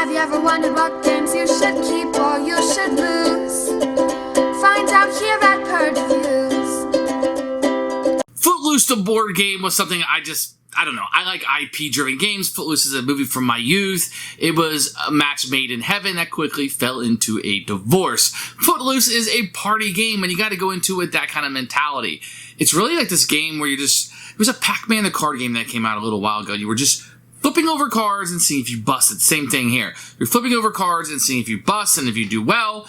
Have you ever wondered what games you should keep or you should lose? Find out here at Purge Reviews. Footloose the board game was something I don't know. I like IP-driven games. Footloose is a movie from my youth. It was a match made in heaven that quickly fell into a divorce. Footloose is a party game, and you got to go into it with that kind of mentality. It's really like this game where it was a Pac-Man the card game that came out a little while ago. You were just flipping over cards and seeing if you busted. Same thing here. You're flipping over cards and seeing if you bust, and if you do well,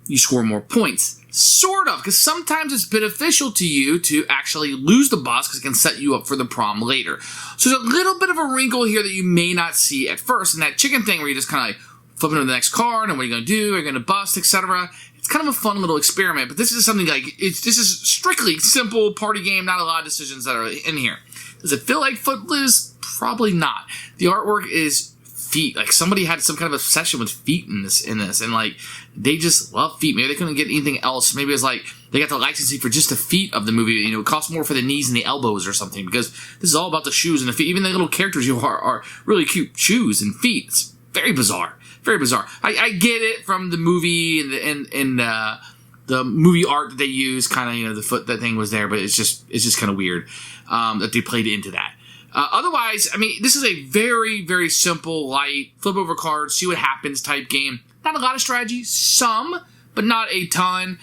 you score more points. Sort of, because sometimes it's beneficial to you to actually lose the bust because it can set you up for the prom later. So there's a little bit of a wrinkle here that you may not see at first, and that chicken thing where you just kind of like flipping to the next card, and what are you going to do? Are you going to bust, etc.? It's kind of a fun little experiment, but this is something like, this is strictly simple party game, not a lot of decisions that are in here. Does it feel like Footloose? Probably not. The artwork is feet. Like, somebody had some kind of obsession with feet in this, and like, they just love feet. Maybe they couldn't get anything else. Maybe it was like, they got the licensing for just the feet of the movie. You know, it costs more for the knees and the elbows or something, because this is all about the shoes and the feet. Even the little characters are really cute shoes and feet. It's very bizarre. Very bizarre. I get it from the movie and the movie art that they use, kind of, you know, the foot, that thing was there, but it's just kind of weird that they played into that. Otherwise, I mean, this is a very, very simple, light, flip over cards, see what happens type game. Not a lot of strategy, some, but not a ton.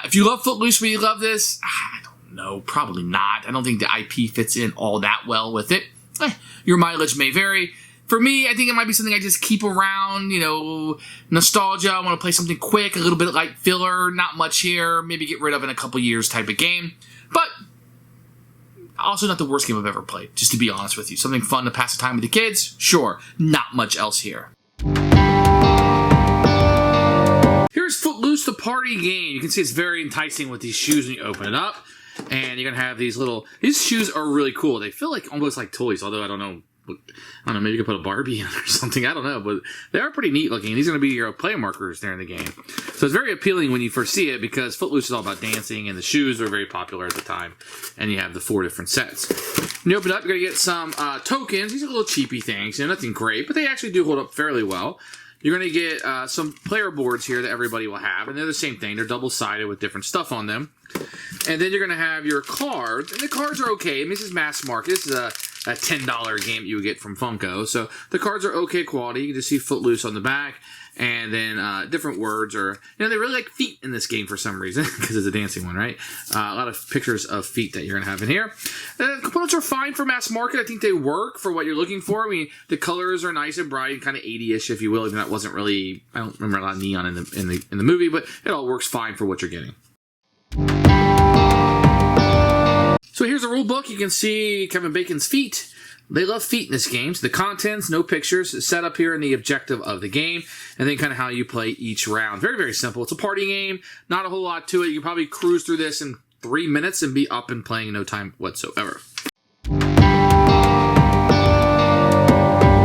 If you love Footloose, will you love this? I don't know, probably not. I don't think the IP fits in all that well with it. Your mileage may vary. For me, I think it might be something I just keep around, you know, nostalgia. I want to play something quick, a little bit like filler, not much here, maybe get rid of in a couple years type of game. But also not the worst game I've ever played, just to be honest with you. Something fun to pass the time with the kids? Sure. Not much else here. Here's Footloose the party game. You can see it's very enticing with these shoes when you open it up. And you're going to have these shoes are really cool. They feel like almost like toys, although I don't know, maybe you could put a Barbie in or something. I don't know, but they are pretty neat looking. These are going to be your play markers there in the game. So it's very appealing when you first see it, because Footloose is all about dancing, and the shoes were very popular at the time. And you have the 4 different sets. When you open it up, you're going to get some tokens. These are little cheapy things, you know, nothing great, but they actually do hold up fairly well. You're going to get some player boards here that everybody will have, and they're the same thing. They're double-sided with different stuff on them. And then you're going to have your cards, and the cards are okay. I mean, this is mass market. This is a $10 game you would get from Funko. So the cards are okay quality. You can just see Footloose on the back, and then different words are, you know, they really like feet in this game for some reason, because it's a dancing one, right? A lot of pictures of feet that you're going to have in here. The components are fine for mass market. I think they work for what you're looking for. I mean, the colors are nice and bright, kind of 80-ish, if you will, even though it wasn't really, I don't remember a lot of neon in the movie, but it all works fine for what you're getting. So here's the rule book. You can see Kevin Bacon's feet. They love feet in this game. So the contents, no pictures, set up here in the objective of the game, and then kind of how you play each round. Very, very simple. It's a party game. Not a whole lot to it. You can probably cruise through this in 3 minutes and be up and playing in no time whatsoever.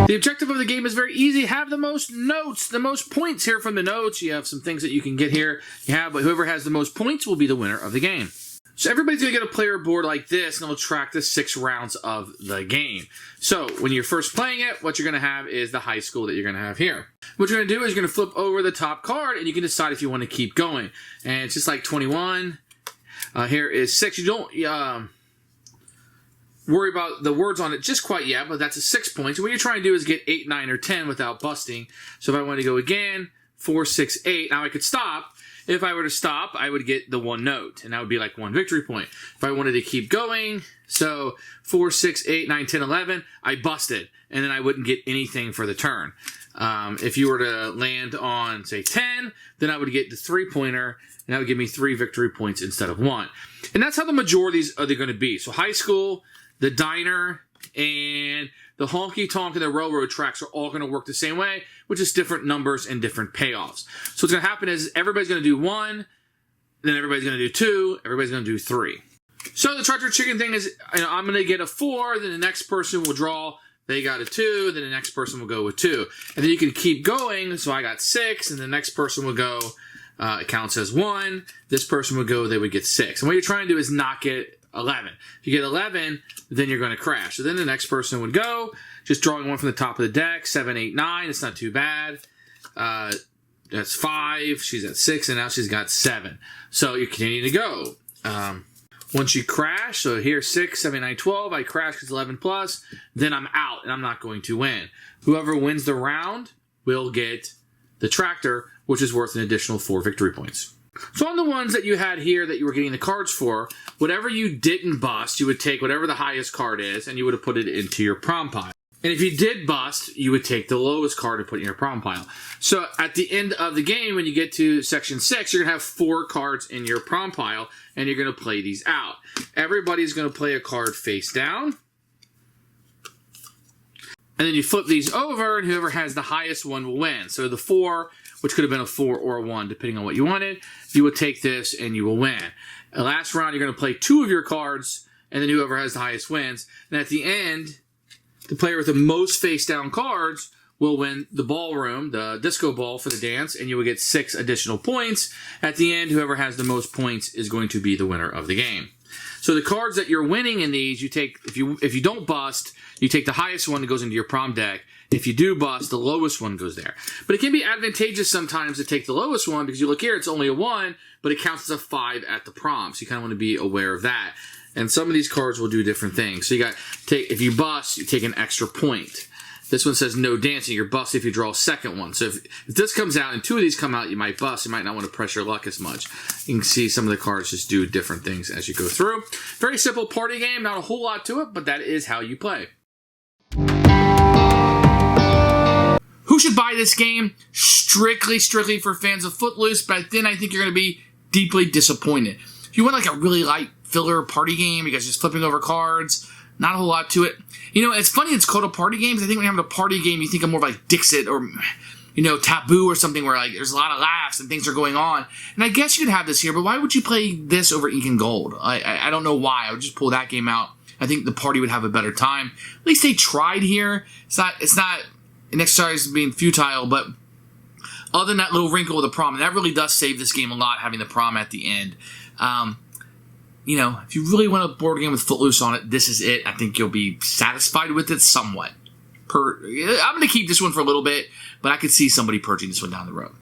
The objective of the game is very easy. Have the most notes, the most points here from the notes. You have some things that you can get here. But whoever has the most points will be the winner of the game. So everybody's going to get a player board like this, and it'll track the 6 rounds of the game. So when you're first playing it, what you're going to have is the high school that you're going to have here. What you're going to do is you're going to flip over the top card, and you can decide if you want to keep going. And it's just like 21. Here is 6. You don't worry about the words on it just quite yet, but that's a 6 points. And what you're trying to do is get 8, 9, or 10 without busting. So if I want to go again, 4, 6, 8. Now I could stop. If I were to stop, I would get the 1 note, and that would be like 1 victory point. If I wanted to keep going, so 4, 6, 8, 9, 10, 11, I busted, and then I wouldn't get anything for the turn. If you were to land on, say, 10, then I would get the 3-pointer, and that would give me 3 victory points instead of 1. And that's how the majority of these are going to be. So high school, the diner, and the honky-tonk and the railroad tracks are all going to work the same way, which is different numbers and different payoffs. So what's going to happen is everybody's going to do 1, then everybody's going to do 2, everybody's going to do 3. So the tractor chicken thing is, you know, I'm going to get a 4, then the next person will draw, they got a 2, then the next person will go with 2. And then you can keep going, so I got 6, and the next person will go, it counts as 1, this person would go, they would get 6. And what you're trying to do is not get 11. If you get 11, then you're going to crash. So then the next person would go, just drawing one from the top of the deck. 7, 8, 9. It's not too bad. That's 5. She's at 6, and now she's got 7. So you continue to go. Once you crash, so here 6, 7, 9, 12. I crash because 11 plus. Then I'm out, and I'm not going to win. Whoever wins the round will get the tractor, which is worth an additional 4 victory points. So on the ones that you had here that you were getting the cards for, whatever you didn't bust, you would take whatever the highest card is, and you would have put it into your prom pile. And if you did bust, you would take the lowest card and put it in your prom pile. So at the end of the game, when you get to section 6, you're going to have 4 cards in your prom pile, and you're going to play these out. Everybody's going to play a card face down. And then you flip these over, and whoever has the highest one will win. So the 4, which could have been a 4 or a 1, depending on what you wanted, you would take this, and you will win. The last round, you're going to play 2 of your cards, and then whoever has the highest wins. And at the end, the player with the most face-down cards will win the ballroom, the disco ball for the dance, and you will get 6 additional points. At the end, whoever has the most points is going to be the winner of the game. So the cards that you're winning in these, you take if you don't bust, you take the highest one that goes into your prom deck. If you do bust, the lowest one goes there. But it can be advantageous sometimes to take the lowest one because you look here, it's only a 1, but it counts as a 5 at the prom. So you kind of want to be aware of that. And some of these cards will do different things. So you got if you bust, you take an extra point. This one says no dancing. You're bust if you draw a second one. So if this comes out and 2 of these come out, you might bust. You might not want to press your luck as much. You can see some of the cards just do different things as you go through. Very simple party game. Not a whole lot to it, but that is how you play. Who should buy this game? Strictly for fans of Footloose, but then I think you're going to be deeply disappointed. If you want like a really light filler party game, you guys just flipping over cards, not a whole lot to it. You know, it's funny it's called a party game. I think when you're having a party game, you think of more like Dixit or, you know, Taboo or something where like there's a lot of laughs and things are going on. And I guess you could have this here, but why would you play this over Ink and Gold? I don't know why. I would just pull that game out. I think the party would have a better time. At least they tried here. It's not an exercise being futile, but other than that little wrinkle of the prom, and that really does save this game a lot, having the prom at the end. You know, if you really want a board game with Footloose on it, this is it. I think you'll be satisfied with it somewhat. I'm going to keep this one for a little bit, but I could see somebody purging this one down the road.